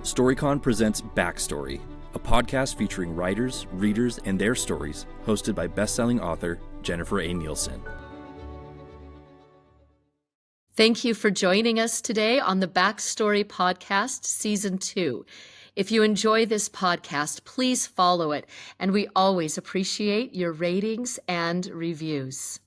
StoryCon presents Backstory, a podcast featuring writers, readers, and their stories, hosted by bestselling author Jennifer A. Nielsen. Thank you for joining us today on the Backstory Podcast, Season 2. If you enjoy this podcast, please follow it, and we always appreciate your ratings and reviews.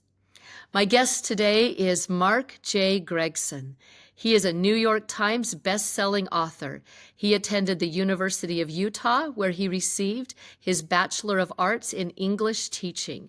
My guest today is Marc J. Gregson. He is a New York Times best-selling author. He attended the University of Utah, where he received his Bachelor of Arts in English teaching.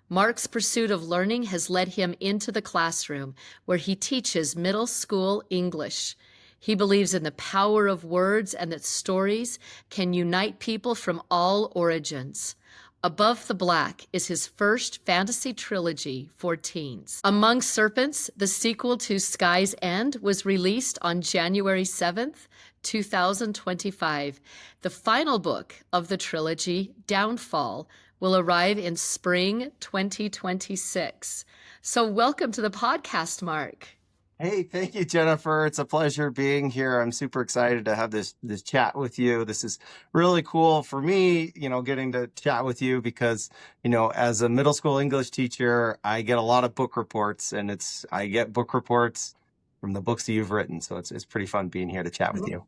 Marc's pursuit of learning has led him into the classroom, where he teaches middle school English. He believes in the power of words and that stories can unite people from all origins. Above the Black is his first fantasy trilogy for teens. Among Serpents, the sequel to Sky's End, was released on January 7th, 2025. The final book of the trilogy, Downfall, will arrive in spring 2026. So welcome to the podcast, Marc. Hey, thank you, Jennifer. It's a pleasure being here. I'm super excited to have this chat with you. This is really cool for me, getting to chat with you because, as a middle school English teacher, I get a lot of book reports, and I get book reports from the books that you've written. So it's pretty fun being here to chat with you.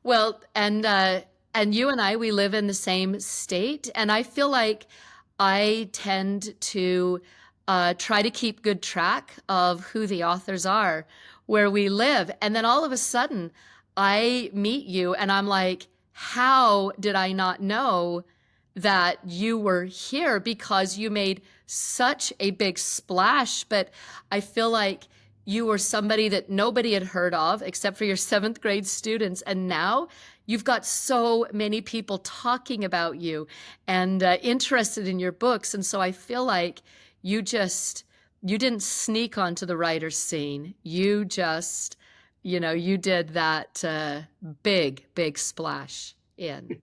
Well, and you and I, we live in the same state, and I feel like I tend to try to keep good track of who the authors are where we live. And then all of a sudden I meet you and I'm like, how did I not know that you were here? Because you made such a big splash, but I feel like you were somebody that nobody had heard of except for your 7th grade students. And now you've got so many people talking about you and interested in your books. And so I feel like you didn't sneak onto the writer's scene. You just, you did that big splash in.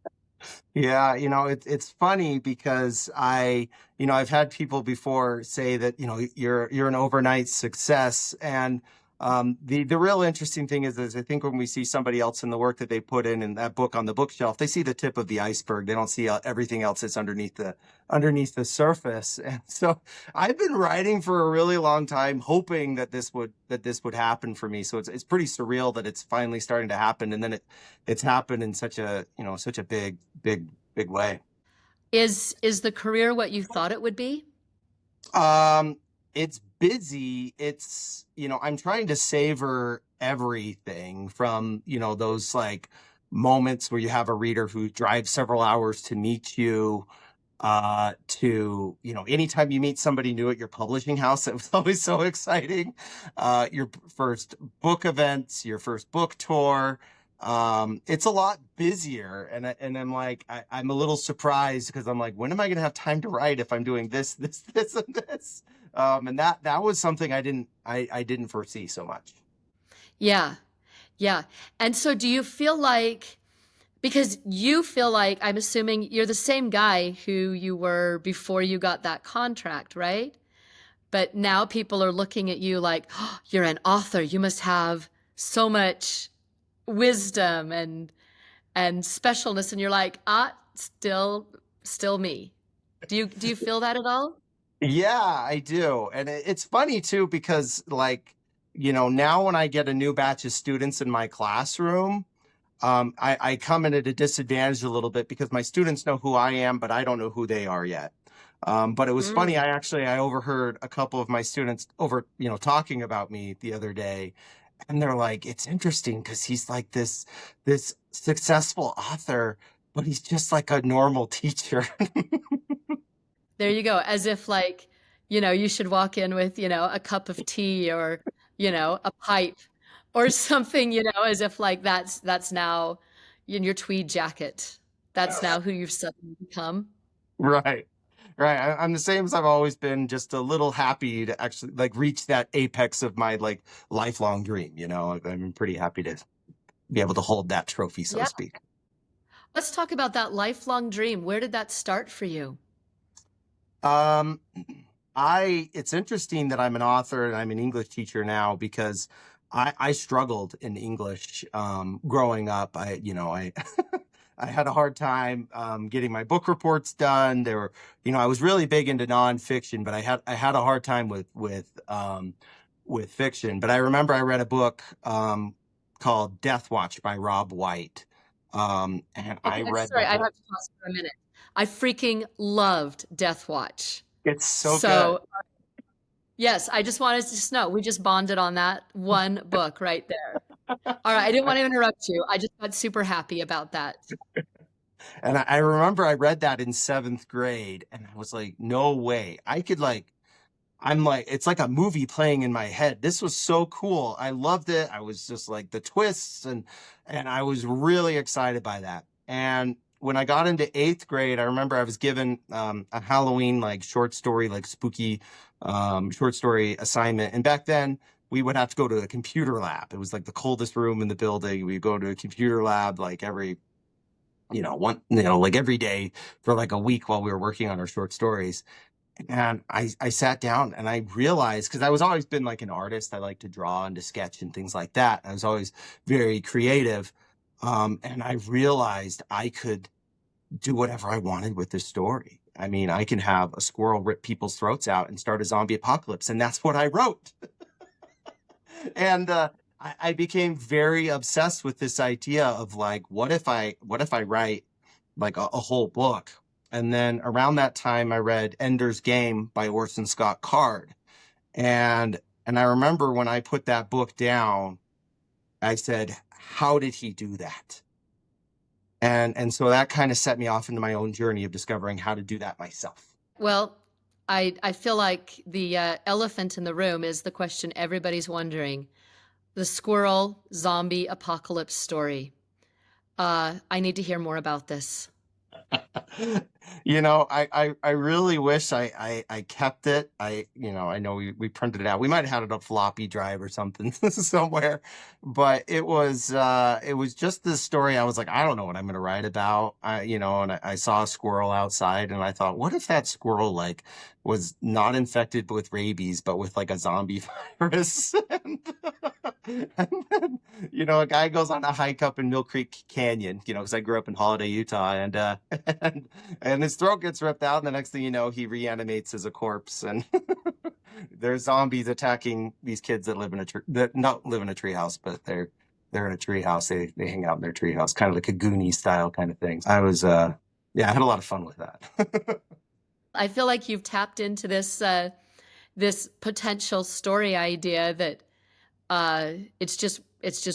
Yeah, it's funny because I've had people before say that, you're an overnight success. And the real interesting thing is I think when we see somebody else in the work that they put in that book on the bookshelf, they see the tip of the iceberg. They don't see everything else that's underneath the surface. And so I've been writing for a really long time, hoping that this would happen for me. So it's pretty surreal that it's finally starting to happen. And then it's happened in such a big way. Is the career what you thought it would be? It's busy. It's, I'm trying to savor everything from, those like moments where you have a reader who drives several hours to meet you, to, anytime you meet somebody new at your publishing house, it was always so exciting. Your first book events, your first book tour. It's a lot busier, and I'm like, I'm a little surprised because I'm like, when am I going to have time to write if I'm doing this, and this? And that was something I didn't foresee so much. Yeah. And so do you feel like, because you feel like, I'm assuming you're the same guy who you were before you got that contract, right? But now people are looking at you like, oh, you're an author. You must have so much wisdom and specialness. And you're like, still me. Do you feel that at all? Yeah, I do. And it's funny too, because now when I get a new batch of students in my classroom, I come in at a disadvantage a little bit because my students know who I am, but I don't know who they are yet. But it was funny. I overheard a couple of my students talking about me the other day, and they're like, it's interesting because he's like this successful author, but he's just like a normal teacher. There you go. As if you should walk in with, a cup of tea or, a pipe or something, as if that's now in your tweed jacket. That's now who you've suddenly become. Right. I'm the same as I've always been, just a little happy to actually reach that apex of my lifelong dream. I'm pretty happy to be able to hold that trophy, so to speak. Let's talk about that lifelong dream. Where did that start for you? It's interesting that I'm an author and I'm an English teacher now because I struggled in English growing up. I I had a hard time getting my book reports done. There were, I was really big into nonfiction, but I had a hard time with fiction. But I remember I read a book called Death Watch by Rob White, and I Okay, read the sorry, I have whole. to pause for a minute. I freaking loved Death Watch. It's so good. So, yes, I just wanted to just know we just bonded on that one book right there. All right, I didn't want to interrupt you. I just got super happy about that. And I remember I read that in seventh grade, and I was like, no way. I'm like, it's like a movie playing in my head. This was so cool. I loved it. I was just like the twists, and I was really excited by that. And when I got into eighth grade, I remember I was given a Halloween like short story, like spooky short story assignment. And back then we would have to go to a computer lab. It was like the coldest room in the building. We'd go to a computer lab like like every day for like a week while we were working on our short stories. And I sat down and I realized, because I was always been like an artist, I like to draw and to sketch and things like that. I was always very creative. And I realized I could do whatever I wanted with this story. I mean, I can have a squirrel rip people's throats out and start a zombie apocalypse. And that's what I wrote. And I became very obsessed with this idea of like, what if I write like a whole book? And then around that time, I read Ender's Game by Orson Scott Card. And I remember when I put that book down, I said, how did he do that? And so that kind of set me off into my own journey of discovering how to do that myself. Well, I feel like the elephant in the room is the question everybody's wondering. The squirrel zombie apocalypse story. I need to hear more about this. I really wish I kept it. I know we printed it out. We might have had it on a floppy drive or something somewhere, but it was just this story. I was like, I don't know what I'm going to write about. And I saw a squirrel outside and I thought, what if that squirrel like was not infected with rabies, but with like a zombie virus? And then, a guy goes on a hike up in Mill Creek Canyon, because I grew up in Holiday, Utah, and his throat gets ripped out, and the next thing you know, he reanimates as a corpse, and there's zombies attacking these kids that that not live in a treehouse, but they're in a treehouse. They hang out in their treehouse, kind of like a Goonies style kind of thing. I was I had a lot of fun with that. I feel like you've tapped into this potential story idea that it's just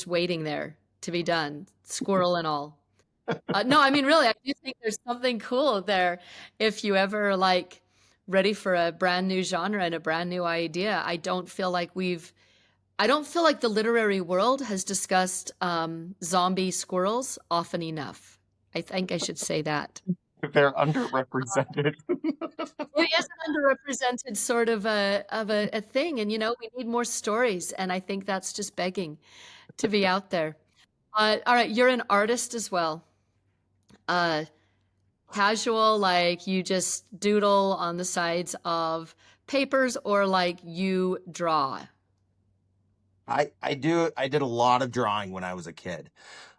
waiting there to be done, squirrel and all. No, I mean, really, I do think there's something cool there. If you ever like ready for a brand new genre and a brand new idea, I don't feel like the literary world has discussed zombie squirrels often enough. I think I should say that. They're underrepresented. It is an underrepresented sort of a thing, and we need more stories, and I think that's just begging to be out there. All right, you're an artist as well. Casual, like you just doodle on the sides of papers, or like you draw? I did a lot of drawing when I was a kid.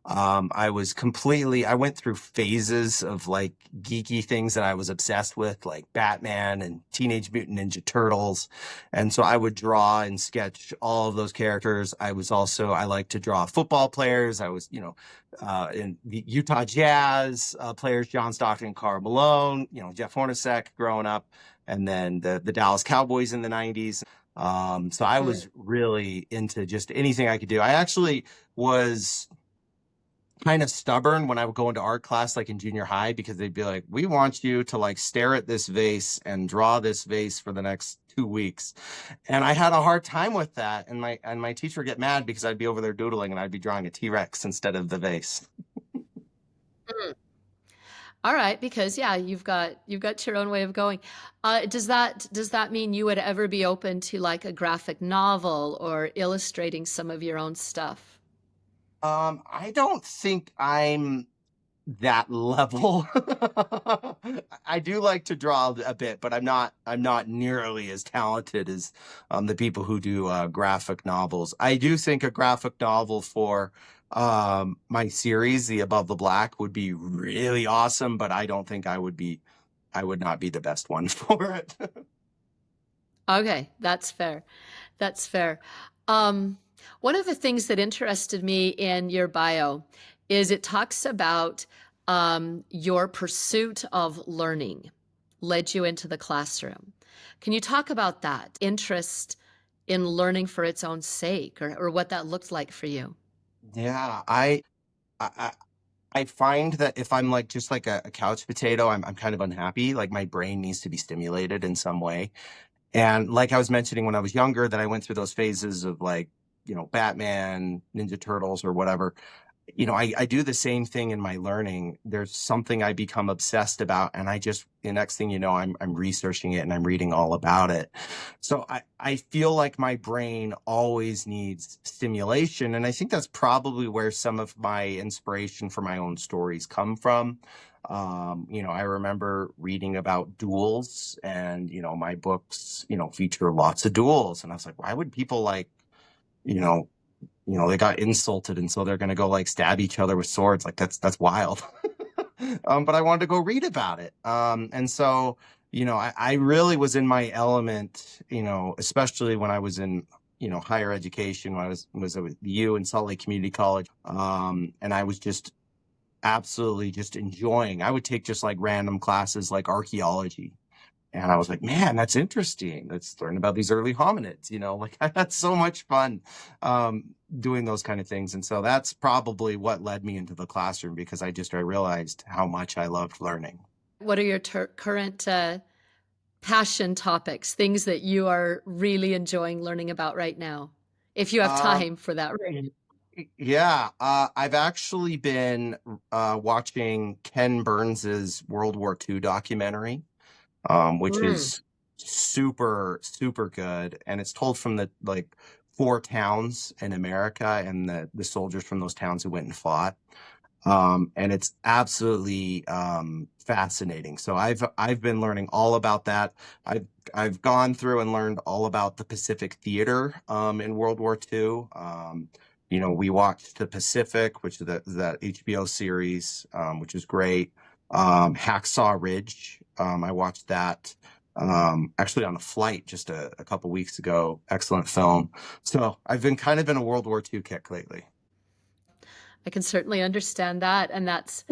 I went through phases of like geeky things that I was obsessed with, like Batman and Teenage Mutant Ninja Turtles. And so I would draw and sketch all of those characters. I like to draw football players. I was, in the Utah Jazz players, John Stockton and Karl Malone, Jeff Hornacek growing up, and then the Dallas Cowboys in the 90s. So I was really into just anything I could do. I actually was kind of stubborn when I would go into art class, like in junior high, because they'd be like, we want you to like stare at this vase and draw this vase for the next 2 weeks. And I had a hard time with that. And my teacher would get mad because I'd be over there doodling and I'd be drawing a T-Rex instead of the vase. All right, because yeah, you've got your own way of going. Does that mean you would ever be open to like a graphic novel or illustrating some of your own stuff? I don't think I'm that level. I do like to draw a bit, but I'm not nearly as talented as the people who do graphic novels. I do think a graphic novel for my series, The Above the Black, would be really awesome, but I don't think I would not be the best one for it. Okay, that's fair. That's fair. Um, One of the things that interested me in your bio is it talks about your pursuit of learning led you into the classroom. Can you talk about that interest in learning for its own sake, or what that looked like for you? Yeah, I I find that if I'm like just like a couch potato, I'm kind of unhappy. Like my brain needs to be stimulated in some way. And like I was mentioning when I was younger, that I went through those phases of like, Batman, Ninja Turtles, or whatever. I do the same thing in my learning. There's something I become obsessed about, and the next thing you know, I'm researching it and I'm reading all about it. So I feel like my brain always needs stimulation. And I think that's probably where some of my inspiration for my own stories come from. I remember reading about duels, and, my books, feature lots of duels. And I was like, why would people like, you know, they got insulted, and so they're going to go like stab each other with swords. Like that's wild. But I wanted to go read about it. And so, I really was in my element, especially when I was in, higher education, when I was at U in Salt Lake Community College. And I was just absolutely just enjoying. I would take just like random classes like archaeology, and I was like, man, that's interesting. Let's learn about these early hominids, like I had so much fun doing those kind of things. And so that's probably what led me into the classroom, because I realized how much I loved learning. What are your current passion topics, things that you are really enjoying learning about right now, if you have Um, time for that? Right. yeah, I've actually been watching Ken Burns's World War II documentary, which Mm. is super, super good. And it's told from the like four towns in America, and the soldiers from those towns who went and fought. And it's absolutely fascinating. So I've been learning all about that. I've gone through and learned all about the Pacific Theater in World War II. We watched The Pacific, which is that HBO series, which is great. Hacksaw Ridge. I watched that actually on a flight just a couple weeks ago. Excellent film. So I've been kind of in a World War II kick lately. I can certainly understand that, and that's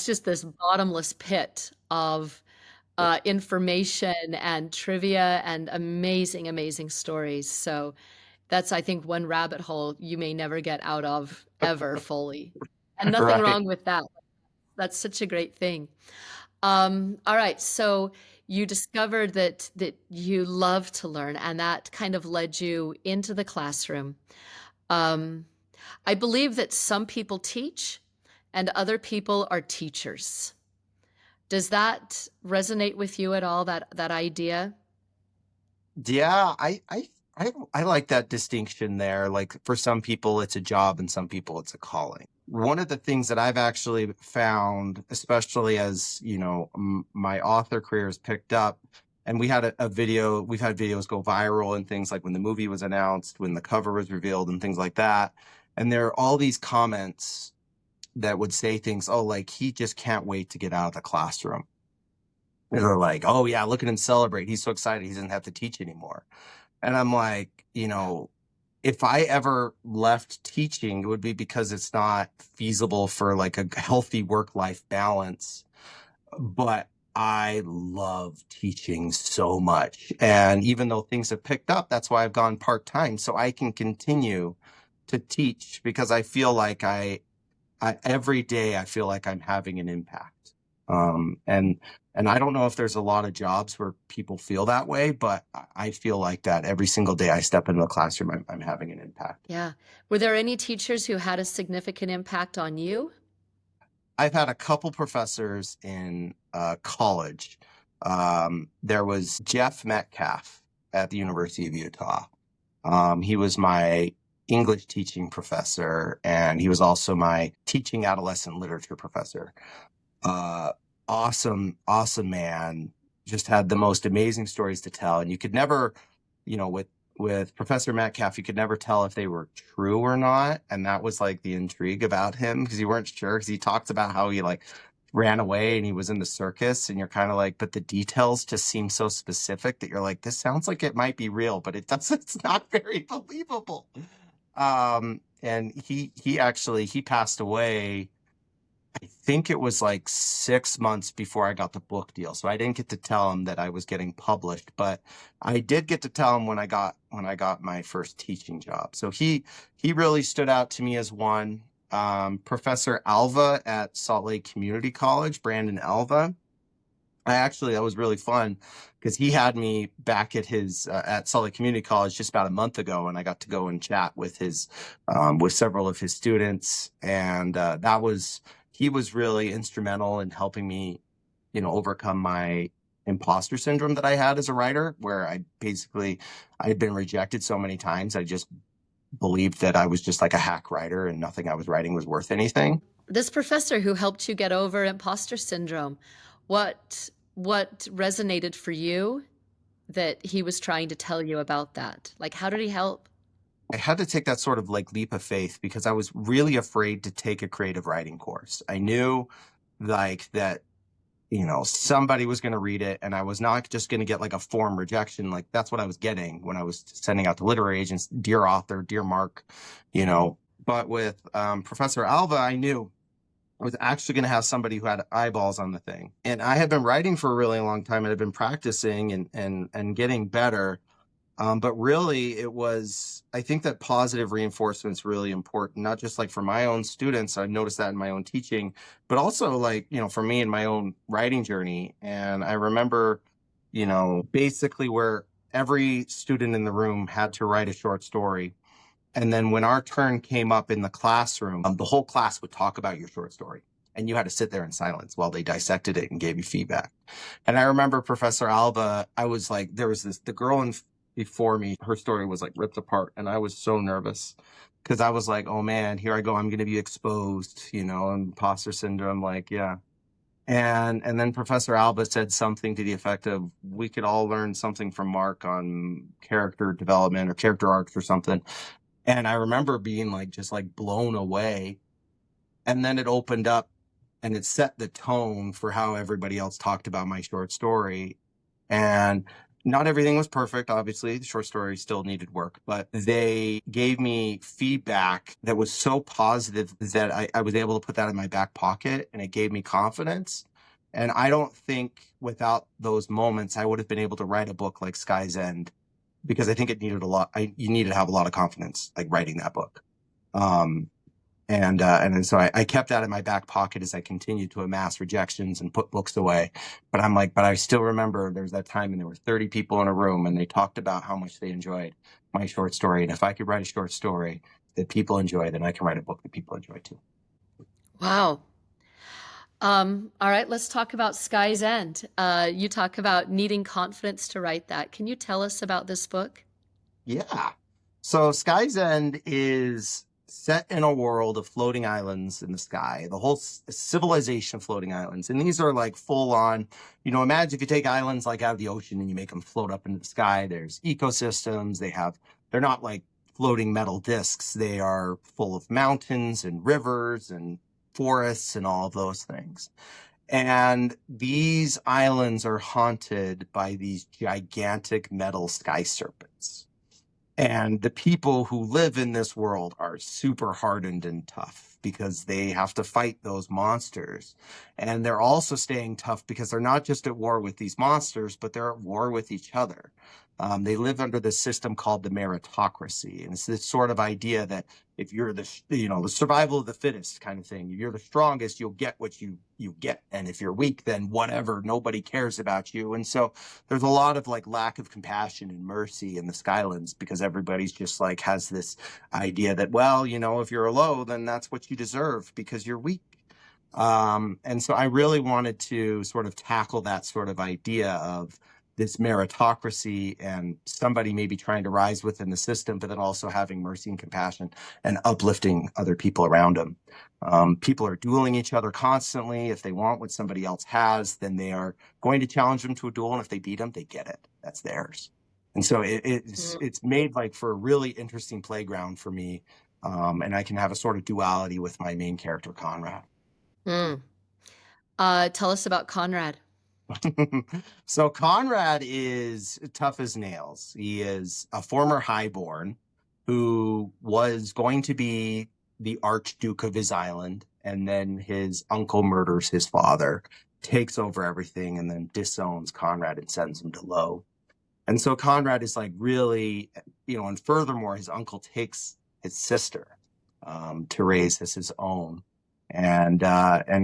just this bottomless pit of information and trivia and amazing, amazing stories. So that's, I think, one rabbit hole you may never get out of ever fully, and nothing Right. wrong with that. That's such a great thing. All right, so you discovered that you love to learn, and that kind of led you into the classroom. Um, I believe that some people teach and other people are teachers. Does that resonate with you at all, that idea? Yeah, I like that distinction there. Like for some people it's a job and some people it's a calling. One of the things that I've actually found, especially as, my author career has picked up, and we've had videos go viral and things like when the movie was announced, when the cover was revealed and things like that. And there are all these comments that would say things, oh, like he just can't wait to get out of the classroom. And they're like, oh yeah, look at him celebrate. He's so excited he doesn't have to teach anymore. And I'm like, if I ever left teaching, it would be because it's not feasible for like a healthy work-life balance. But I love teaching so much. And even though things have picked up, that's why I've gone part-time, so I can continue to teach, because I feel like every day I feel like I'm having an impact. And I don't know if there's a lot of jobs where people feel that way, but I feel like that every single day I step into a classroom, I'm having an impact. Yeah. Were there any teachers who had a significant impact on you? I've had a couple professors in college. There was Jeff Metcalf at the University of Utah. He was my English teaching professor, and he was also my teaching adolescent literature professor. Awesome, awesome man. Just had the most amazing stories to tell. And you could never, with Professor Metcalf, you could never tell if they were true or not. And that was like the intrigue about him, because you weren't sure, because he talked about how he like ran away and he was in the circus, and you're kind of like, but the details just seem so specific that you're like, this sounds like it might be real, but it's not very believable. And he passed away, I think it was like 6 months before I got the book deal. So I didn't get to tell him that I was getting published, but I did get to tell him when I got my first teaching job. So he really stood out to me as one. Professor Alva at Salt Lake Community College, Brandon Alva. That was really fun, because he had me back at his at Salt Lake Community College just about a month ago, and I got to go and chat with with several of his students, and he was really instrumental in helping me, overcome my imposter syndrome that I had as a writer, where I had been rejected so many times. I just believed that I was just like a hack writer and nothing I was writing was worth anything. This professor who helped you get over imposter syndrome, what resonated for you that he was trying to tell you about that? Like, how did he help? I had to take that sort of like leap of faith, because I was really afraid to take a creative writing course. I knew like that, somebody was going to read it, and I was not just going to get like a form rejection. Like that's what I was getting when I was sending out to literary agents, dear author, dear Marc, but with Professor Alva, I knew I was actually going to have somebody who had eyeballs on the thing. And I had been writing for a really long time, and I'd been practicing and getting better. But really I think that positive reinforcement is really important, not just like for my own students. I noticed that in my own teaching, but also like, for me in my own writing journey. And I remember, basically where every student in the room had to write a short story. And then when our turn came up in the classroom, the whole class would talk about your short story, and you had to sit there in silence while they dissected it and gave you feedback. And I remember Professor Alva, I was like, the girl before me, her story was like ripped apart. And I was so nervous, because I was like, oh man, here I go. I'm going to be exposed, imposter syndrome. Like, yeah. And then Professor Alva said something to the effect of, we could all learn something from Marc on character development or character arcs or something. And I remember being like, just like blown away. And then it opened up and it set the tone for how everybody else talked about my short story. And not everything was perfect, obviously. The short story still needed work, but they gave me feedback that was so positive that I was able to put that in my back pocket, and it gave me confidence. And I don't think without those moments, I would have been able to write a book like Sky's End, because I think it needed a lot. You needed to have a lot of confidence, like writing that book. And so I kept that in my back pocket as I continued to amass rejections and put books away. But I'm like, but I still remember there was that time, and there were 30 people in a room, and they talked about how much they enjoyed my short story. And if I could write a short story that people enjoy, then I can write a book that people enjoy too. Wow. All right, let's talk about Sky's End. You talk about needing confidence to write that. Can you tell us about this book? Yeah. So Sky's End is set in a world of floating islands in the sky, the whole civilization of floating islands. And these are like full on, imagine if you take islands like out of the ocean and you make them float up into the sky. There's ecosystems. They're not like floating metal discs. They are full of mountains and rivers and forests and all of those things. And these islands are haunted by these gigantic metal sky serpents. And the people who live in this world are super hardened and tough, because they have to fight those monsters. And they're also staying tough because they're not just at war with these monsters, but they're at war with each other. They live under this system called the meritocracy. And it's this sort of idea that if you're the survival of the fittest kind of thing, if you're the strongest, you'll get what you get. And if you're weak, then whatever, nobody cares about you. And so there's a lot of like lack of compassion and mercy in the Skylands, because everybody's just like has this idea that, well, if you're low, then that's what you deserve because you're weak. And so I really wanted to sort of tackle that sort of idea of this meritocracy and somebody maybe trying to rise within the system, but then also having mercy and compassion and uplifting other people around them. People are dueling each other constantly. If they want what somebody else has, then they are going to challenge them to a duel. And if they beat them, they get it. That's theirs. And so it's made like for a really interesting playground for me. And I can have a sort of duality with my main character, Conrad. Mm. Tell us about Conrad. So Conrad is tough as nails. He is a former highborn who was going to be the Archduke of his island, and then his uncle murders his father, takes over everything, and then disowns Conrad and sends him to low. And so Conrad is like really, and furthermore, his uncle takes his sister to raise as his own. And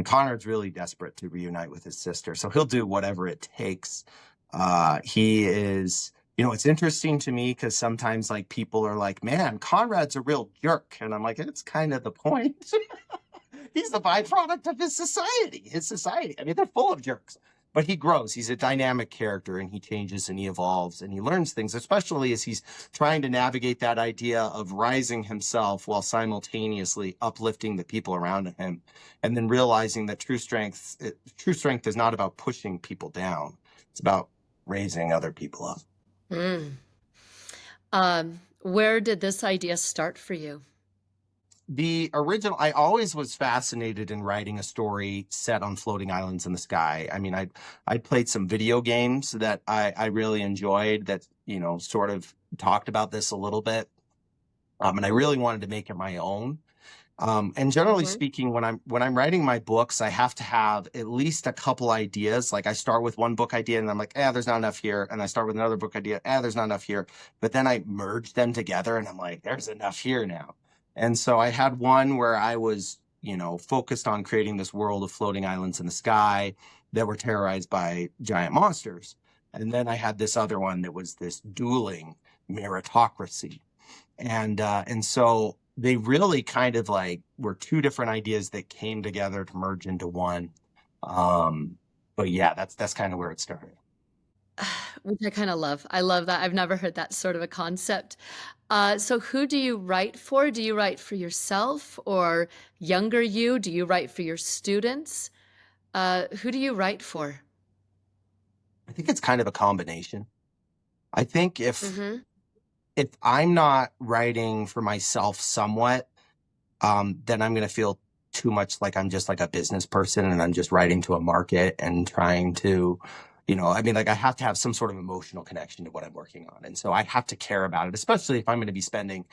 Conrad's really desperate to reunite with his sister. So he'll do whatever it takes. He is, it's interesting to me because sometimes like people are like, man, Conrad's a real jerk. And I'm like, it's kind of the point. He's the byproduct of his society. I mean, they're full of jerks. But he grows. He's a dynamic character, and he changes and he evolves and he learns things, especially as he's trying to navigate that idea of rising himself while simultaneously uplifting the people around him, and then realizing that true strength is not about pushing people down. It's about raising other people up. Where did this idea start for you? The original, I always was fascinated in writing a story set on floating islands in the sky. I mean, I played some video games that I really enjoyed that, sort of talked about this a little bit. And I really wanted to make it my own. And generally speaking, when I'm writing my books, I have to have at least a couple ideas. Like I start with one book idea and I'm like, there's not enough here. And I start with another book idea. There's not enough here. But then I merge them together and I'm like, there's enough here now. And so I had one where I was, focused on creating this world of floating islands in the sky that were terrorized by giant monsters. And then I had this other one that was this dueling meritocracy. And so they really kind of like were two different ideas that came together to merge into one. But yeah, that's kind of where it started. Which I kind of love. I love that. I've never heard that sort of a concept. So who do you write for? Do you write for yourself or younger you? Do you write for your students? Who do you write for? I think it's kind of a combination. I think if I'm not writing for myself somewhat, then I'm going to feel too much like I'm just like a business person and I'm just writing to a market and trying to, I have to have some sort of emotional connection to what I'm working on. And so I have to care about it, especially if I'm going to be spending,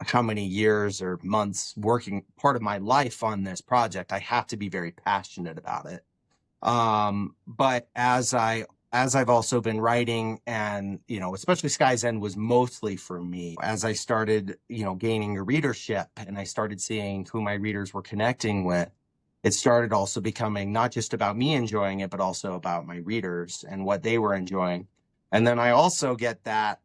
how many years or months working part of my life on this project. I have to be very passionate about it. But as I've also been writing and, especially Sky's End was mostly for me. As I started, gaining a readership and I started seeing who my readers were connecting with, it started also becoming not just about me enjoying it, but also about my readers and what they were enjoying. And then I also get that,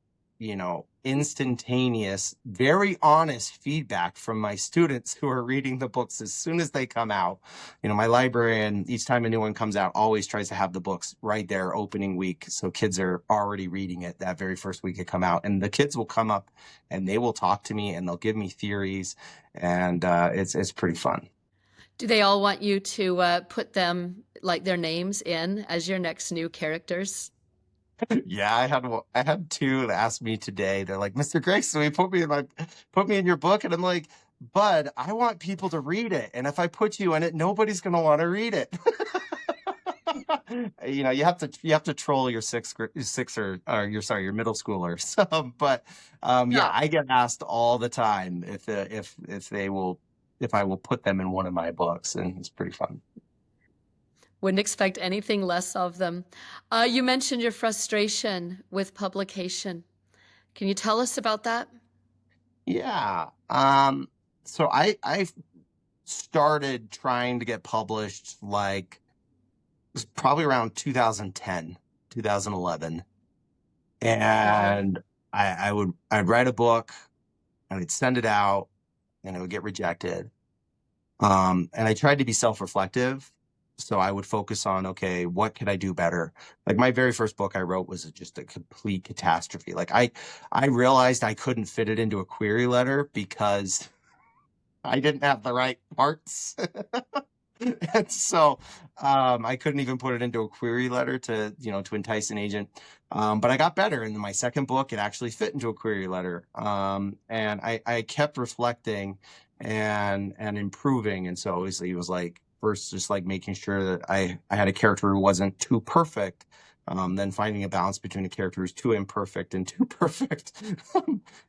instantaneous, very honest feedback from my students who are reading the books as soon as they come out. My librarian, each time a new one comes out, always tries to have the books right there opening week. So kids are already reading it that very first week it come out. And the kids will come up and they will talk to me and they'll give me theories. And it's pretty fun. Do they all want you to put them, like their names in as your next new characters? Yeah, I had two that asked me today. They're like, Mr. Gregson, will you put me in your book? And I'm like, Bud, I want people to read it. And if I put you in it, nobody's going to want to read it. You have to troll your your middle schoolers. But yeah, I get asked all the time if I will put them in one of my books, and it's pretty fun. Wouldn't expect anything less of them. You mentioned your frustration with publication. Can you tell us about that? Yeah. So I started trying to get published like it was probably around 2010, 2011. And I'd write a book and I'd send it out and it would get rejected. And I tried to be self-reflective. So I would focus on, okay, what could I do better? Like my very first book I wrote was just a complete catastrophe. Like I realized I couldn't fit it into a query letter because I didn't have the right parts. And so I couldn't even put it into a query letter to entice an agent. But I got better. And in my second book, it actually fit into a query letter. And I kept reflecting and improving. And so obviously it was like first just like making sure that I had a character who wasn't too perfect. Then finding a balance between a character who's too imperfect and too perfect.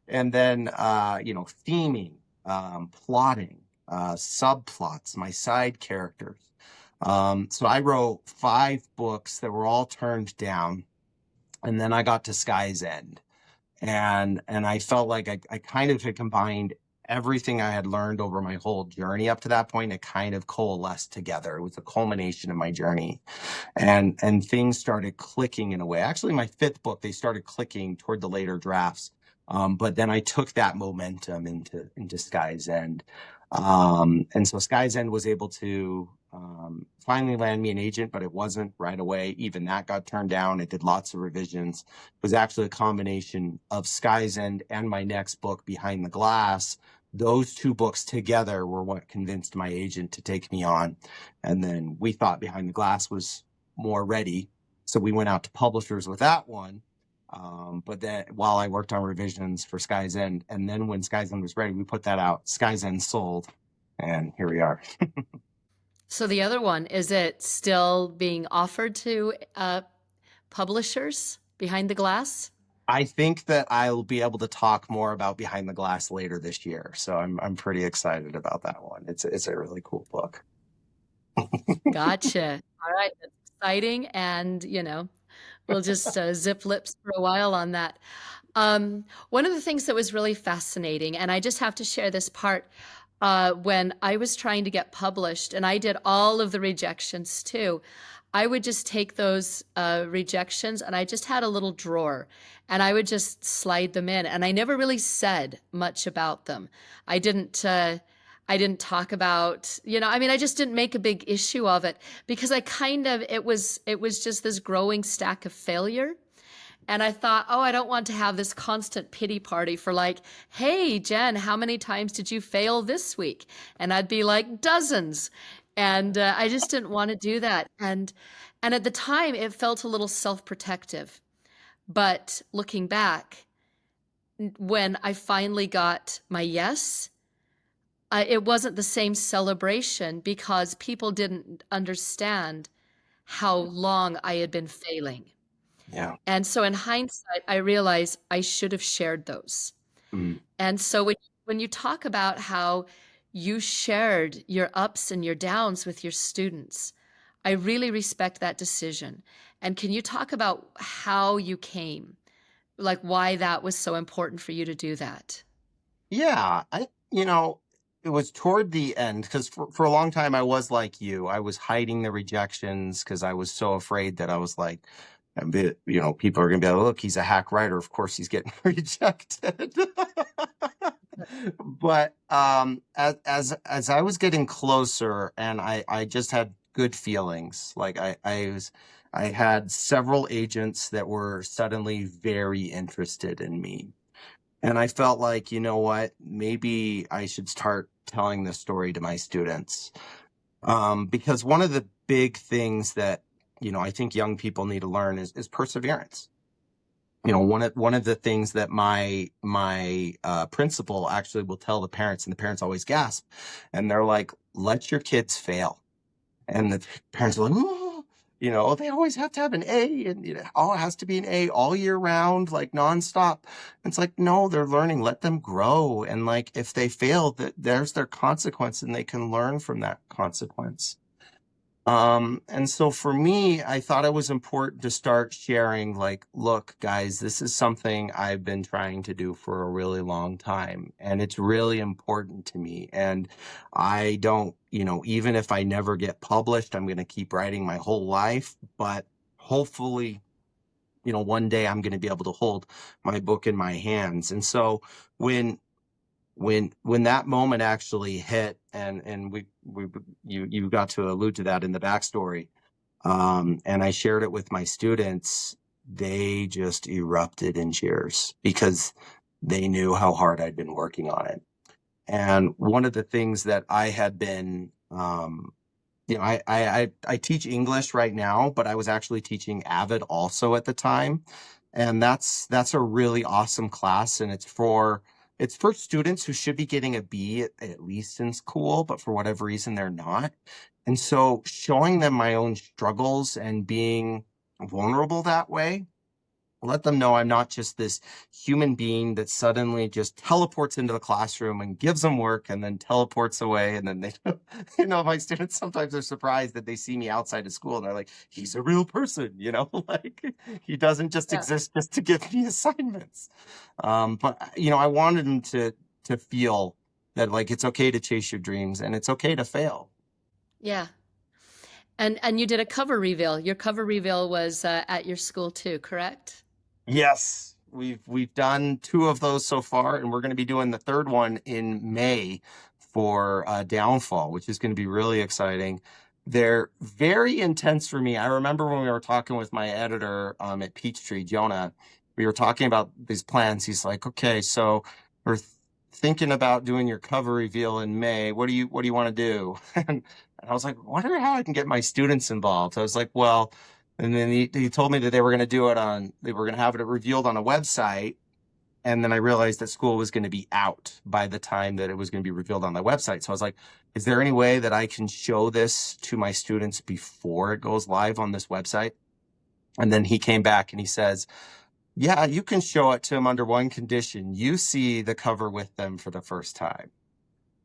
And then, theming, plotting, subplots, my side characters. So I wrote 5 books that were all turned down. And then I got to Sky's End. And I felt like I kind of had combined everything I had learned over my whole journey up to that point. It kind of coalesced together. It was a culmination of my journey. And things started clicking in a way. Actually, my 5th book, they started clicking toward the later drafts. But then I took that momentum into Sky's End. And so Sky's End was able to finally land me an agent, but it wasn't right away. Even that got turned down. It did lots of revisions. It was actually a combination of Sky's End and my next book, Behind the Glass. Those 2 books together were what convinced my agent to take me on. And then we thought Behind the Glass was more ready. So we went out to publishers with that one. But then while I worked on revisions for Sky's End, and then when Sky's End was ready, we put that out. Sky's End sold, and here we are. So the other one, is it still being offered to publishers, Behind the Glass? I think that I'll be able to talk more about Behind the Glass later this year. So I'm pretty excited about that one. It's a really cool book. Gotcha. All right. That's exciting. And, we'll just zip lips for a while on that. One of the things that was really fascinating, and I just have to share this part, when I was trying to get published, and I did all of the rejections too, I would just take those rejections and I just had a little drawer and I would just slide them in. And I never really said much about them. I didn't talk about, I just didn't make a big issue of it because it was just this growing stack of failure. And I thought, oh, I don't want to have this constant pity party for like, hey, Jen, how many times did you fail this week? And I'd be like, dozens. And I just didn't want to do that. And at the time, it felt a little self-protective. But looking back, when I finally got my yes, it wasn't the same celebration because people didn't understand how long I had been failing. Yeah. And so in hindsight, I realized I should have shared those. Mm. And so when you talk about how you shared your ups and your downs with your students, I really respect that decision. And can you talk about how you came, like why that was so important for you to do that? Yeah. It was toward the end because for a long time I was like you. I was hiding the rejections because I was so afraid that I was like, people are going to be like, look, he's a hack writer. Of course he's getting rejected. But as I was getting closer and I just had good feelings, like I had several agents that were suddenly very interested in me. And I felt like, you know what, maybe I should start telling this story to my students. Because one of the big things that, I think young people need to learn is perseverance. One of the things that my principal actually will tell the parents, and the parents always gasp, and they're like, let your kids fail. And the parents are like, oh, they always have to have an A, and it has to be an A all year round, like nonstop. And it's like, no, they're learning. Let them grow. And like, if they fail, there's their consequence, and they can learn from that consequence. And so for me, I thought it was important to start sharing, like, look, guys, this is something I've been trying to do for a really long time, and it's really important to me. And I don't, even if I never get published, I'm going to keep writing my whole life, but hopefully, one day I'm going to be able to hold my book in my hands. And so when when that moment actually hit, and you got to allude to that in the backstory, and I shared it with my students, they just erupted in cheers because they knew how hard I'd been working on it. And one of the things that I had been, I teach English right now, but I was actually teaching Avid also at the time. And that's a really awesome class. And it's for students who should be getting a B at least in school, but for whatever reason, they're not. And so showing them my own struggles and being vulnerable that way, let them know I'm not just this human being that suddenly just teleports into the classroom and gives them work and then teleports away. And then they, my students sometimes are surprised that they see me outside of school and they're like, he's a real person, like he doesn't just exist just to give me assignments. But I wanted them to feel that like it's okay to chase your dreams and it's okay to fail. Yeah. And you did a cover reveal. Your cover reveal was at your school too, correct? Yes, we've done 2 of those so far, and we're going to be doing the 3rd one in May for Downfall, which is going to be really exciting. They're very intense for me. I remember when we were talking with my editor at Peachtree, Jonah, we were talking about these plans. He's like, "Okay, so we're thinking about doing your cover reveal in May. What do you want to do?" And I was like, "Wonder how I can get my students involved." I was like, "Well." And then he told me that they were going to have it revealed on a website. And then I realized that school was going to be out by the time that it was going to be revealed on the website. So I was like, is there any way that I can show this to my students before it goes live on this website? And then he came back and he says, yeah, you can show it to them under one condition. You see the cover with them for the first time.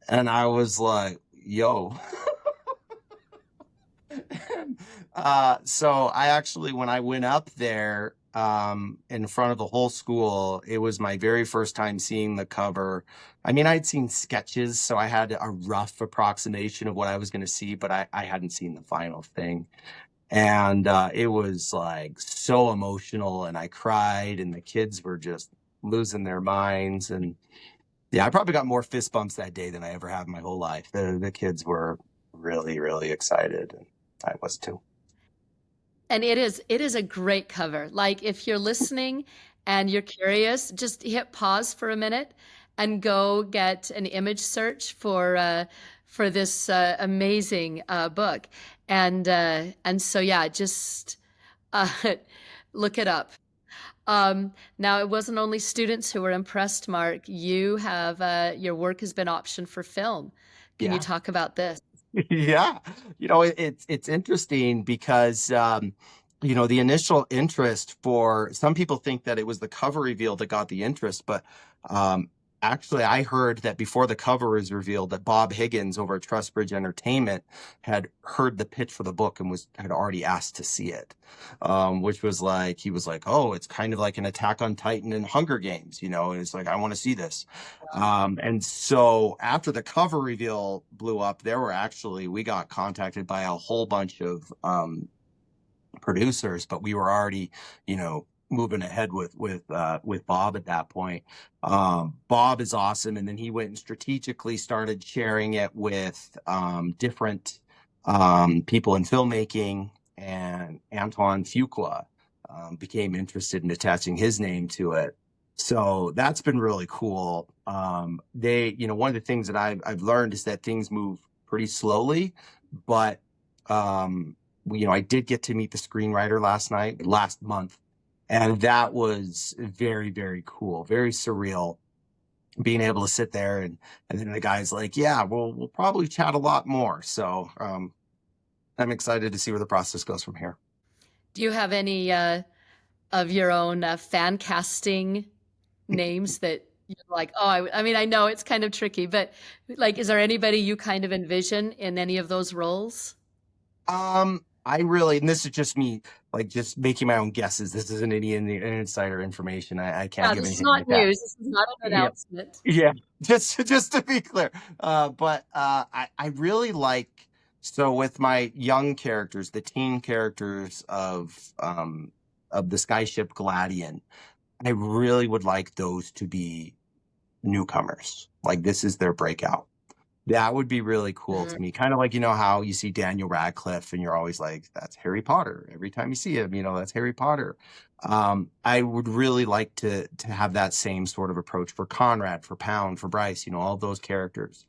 And I was like, yo. So I actually, when I went up there in front of the whole school, it was my very first time seeing the cover. I mean, I'd seen sketches, so I had a rough approximation of what I was going to see, but I hadn't seen the final thing. And it was like so emotional, and I cried, and the kids were just losing their minds. And yeah, I probably got more fist bumps that day than I ever have in my whole life. The kids were really, really excited, and I was too. And it is a great cover. Like if you're listening and you're curious, just hit pause for a minute and go get an image search for this amazing book. And so yeah, just uh, look it up. Now it wasn't only students who were impressed, Marc. You have your work has been optioned for film. Can you talk about this? Yeah, it's interesting because the initial interest, for some people think that it was the cover reveal that got the interest, but actually I heard that before the cover was revealed that Bob Higgins over at Trustbridge Entertainment had heard the pitch for the book and had already asked to see it, which was like, he was like, oh, it's kind of like an Attack on Titan and Hunger Games, and it's like, I want to see this. And so after the cover reveal blew up, we got contacted by a whole bunch of producers, but we were already, moving ahead with Bob at that point. Bob is awesome. And then he went and strategically started sharing it with different people in filmmaking, and Antoine Fuqua became interested in attaching his name to it. So that's been really cool. One of the things that I've learned is that things move pretty slowly, but I did get to meet the screenwriter last month, and that was very, very cool, very surreal, being able to sit there and then the guy's like, yeah, we'll probably chat a lot more. So I'm excited to see where the process goes from here. Do you have any of your own fan casting names that you're like, oh, I mean, I know it's kind of tricky, but like, is there anybody you kind of envision in any of those roles? And this is just me, like, just making my own guesses. This isn't any insider information. I can't give This is anything not like that. news. This is not an announcement. Yeah. Just to be clear. But I really like, so with my young characters, the teen characters of the skyship Gladian, I really would like those to be newcomers. Like this is their breakout. That would be really cool to me. Kind of like, how you see Daniel Radcliffe and you're always like, that's Harry Potter. Every time you see him, that's Harry Potter. I would really like to have that same sort of approach for Conrad, for Pound, for Bryce, all those characters.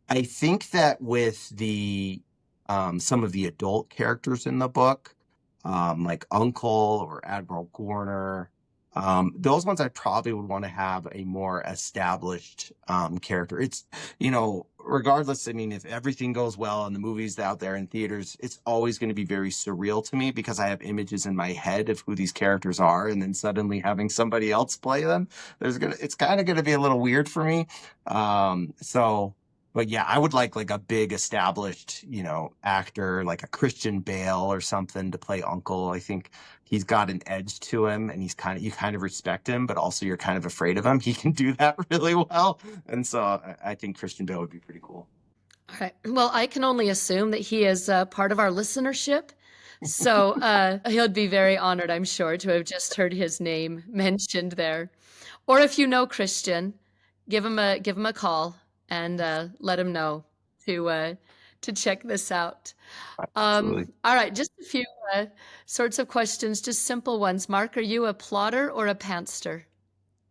I think that with the some of the adult characters in the book, like Uncle or Admiral Gorner, those ones I probably would want to have a more established character. It's, regardless, I mean, if everything goes well and the movie's out there in theaters, it's always going to be very surreal to me because I have images in my head of who these characters are, and then suddenly having somebody else play them, it's kind of going to be a little weird for me. But yeah, I would like a big established, actor like a Christian Bale or something to play Uncle. I think he's got an edge to him, and you kind of respect him, but also you're kind of afraid of him. He can do that really well. And so I think Christian Bale would be pretty cool. All right. Well, I can only assume that he is part of our listenership. So he'll be very honored, I'm sure, to have just heard his name mentioned there. Or if you know Christian, give him a call and let him know to check this out. Absolutely. All right, just a few sorts of questions, just simple ones. Marc, are you a plotter or a pantster?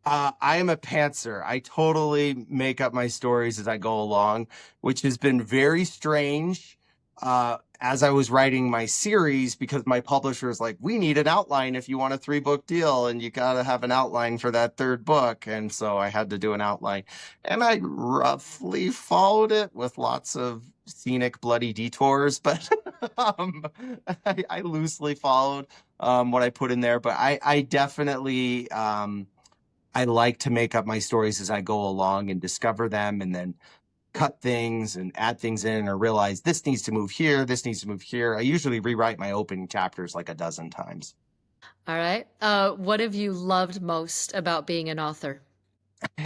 I am a pantser. I totally make up my stories as I go along, which has been very strange as I was writing my series, because my publisher is like, we need an outline if you want a 3-book deal, and you got to have an outline for that 3rd book. And so I had to do an outline, and I roughly followed it with lots of scenic bloody detours, but I loosely followed what I put in there. But I definitely I like to make up my stories as I go along and discover them, and then cut things and add things in, or realize this needs to move here, this needs to move here. I usually rewrite my opening chapters like a dozen times. All right. What have you loved most about being an author?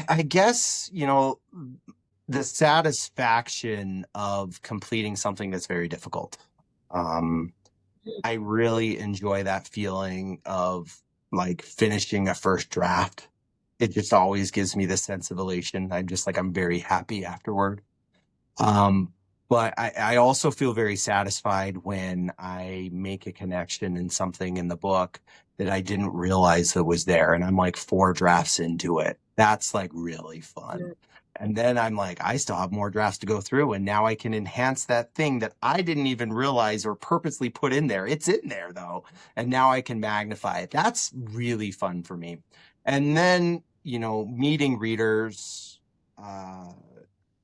I guess, the satisfaction of completing something that's very difficult. I really enjoy that feeling of like finishing a first draft. It just always gives me this sense of elation. I'm very happy afterward. But I also feel very satisfied when I make a connection in something in the book that I didn't realize that was there, and I'm like 4 drafts into it. That's like really fun. And then I'm like, I still have more drafts to go through, and now I can enhance that thing that I didn't even realize or purposely put in there. It's in there though, and now I can magnify it. That's really fun for me. And then, meeting readers,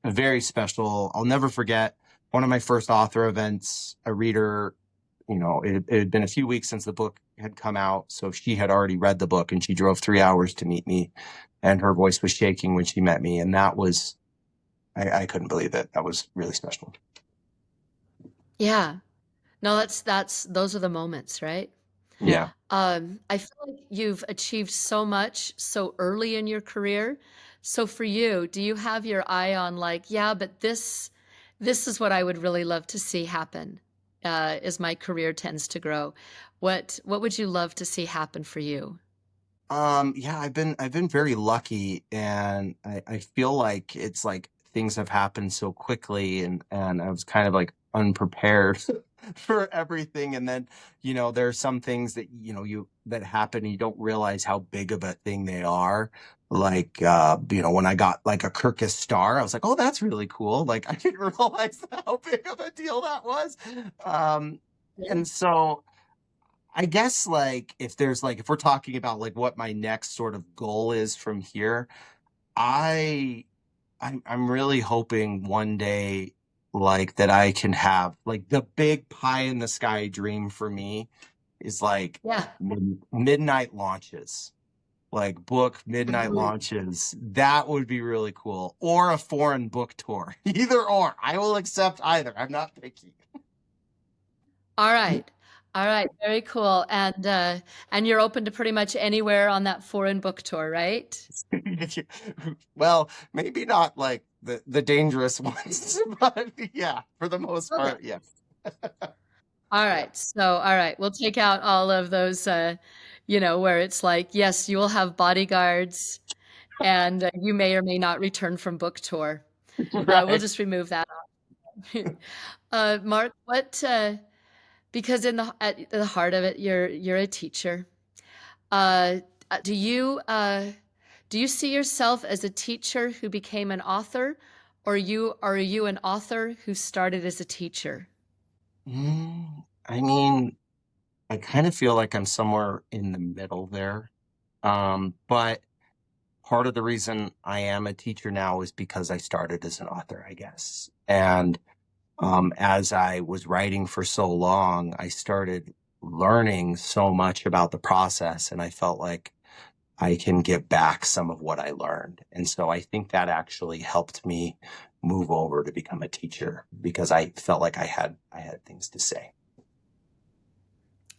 very special. I'll never forget one of my first author events. A reader, it had been a few weeks since the book had come out, so she had already read the book, and she drove 3 hours to meet me, and her voice was shaking when she met me, and that was, I couldn't believe it. That was really special. Yeah. No, those are the moments, right? Yeah. I feel like you've achieved so much so early in your career. So for you, do you have your eye on like, yeah, but this is what I would really love to see happen as my career tends to grow? What would you love to see happen for you? Yeah, I've been very lucky, and I feel like it's like things have happened so quickly, and I was kind of like unprepared for everything. And then, there are some things that, that happen and you don't realize how big of a thing they are. Like, when I got like a Kirkus star, I was like, oh, that's really cool. Like, I didn't realize how big of a deal that was. And so I guess like if we're talking about like what my next sort of goal is from here, I I'm really hoping one day like that I can have like the big pie in the sky dream for me is like Yeah. midnight launches. Like book midnight launches. That would be really cool. Or a foreign book tour. Either or. I will accept either. I'm not picky. All right. All right. Very cool. And you're open to pretty much anywhere on that foreign book tour, right? Well, maybe not like the dangerous ones, but yeah, for the most Okay. part, yes. All right. So, all right, we'll take out all of those, where it's like, yes, you will have bodyguards and you may or may not return from book tour. We'll Right. just remove that. Marc, because at the heart of it, you're a teacher. Uh, do you see yourself as a teacher who became an author, or are you an author who started as a teacher? I mean, I kind of feel like I'm somewhere in the middle there. But part of the reason I am a teacher now is because I started as an author, I guess. And as I was writing for so long, I started learning so much about the process, and I felt like I can give back some of what I learned. And so I think that actually helped me move over to become a teacher because I felt like I had things to say.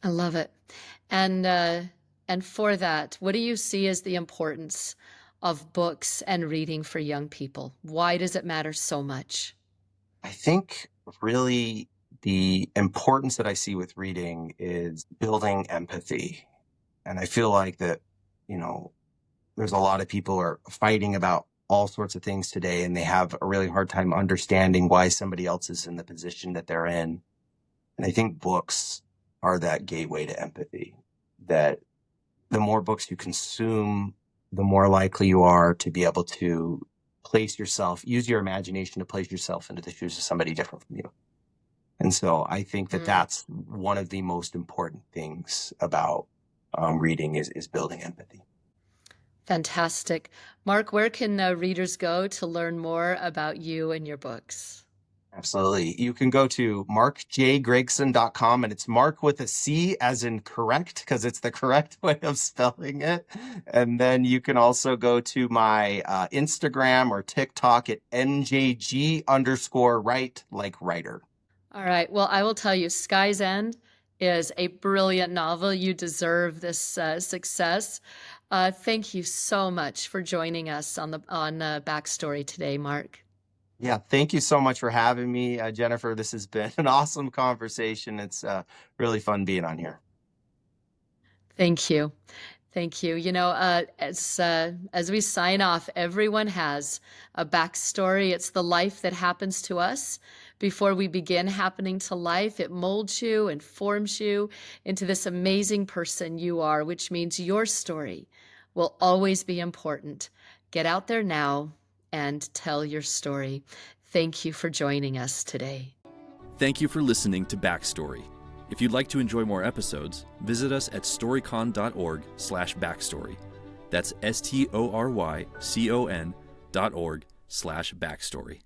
I love it. And for that, what do you see as the importance of books and reading for young people? Why does it matter so much? I think really the importance that I see with reading is building empathy. And I feel like that, you know, there's a lot of people are fighting about all sorts of things today, and they have a really hard time understanding why somebody else is in the position that they're in. And I think books are that gateway to empathy, that the more books you consume, the more likely you are to be able to use your imagination to place yourself into the shoes of somebody different from you. And so I think that Mm, that's one of the most important things about reading is building empathy. fantastic. Marc, where can readers go to learn more about you and your books? Absolutely. You can go to marcjgregson.com, and it's Mark with a C as in correct, because it's the correct way of spelling it. And then you can also go to my Instagram or TikTok at NJG_write, like writer. All right. Well, I will tell you, Sky's End is a brilliant novel. You deserve this success. Thank you so much for joining us on Backstory today, Marc. Yeah, thank you so much for having me, Jennifer. This has been an awesome conversation. It's really fun being on here. Thank you. Thank you. As we sign off, everyone has a backstory. It's the life that happens to us before we begin happening to life. It molds you and forms you into this amazing person you are, which means your story will always be important. Get out there now and tell your story. Thank you for joining us today. Thank you for listening to Backstory. If you'd like to enjoy more episodes, visit us at storycon.org/backstory. That's STORYCON.org/backstory.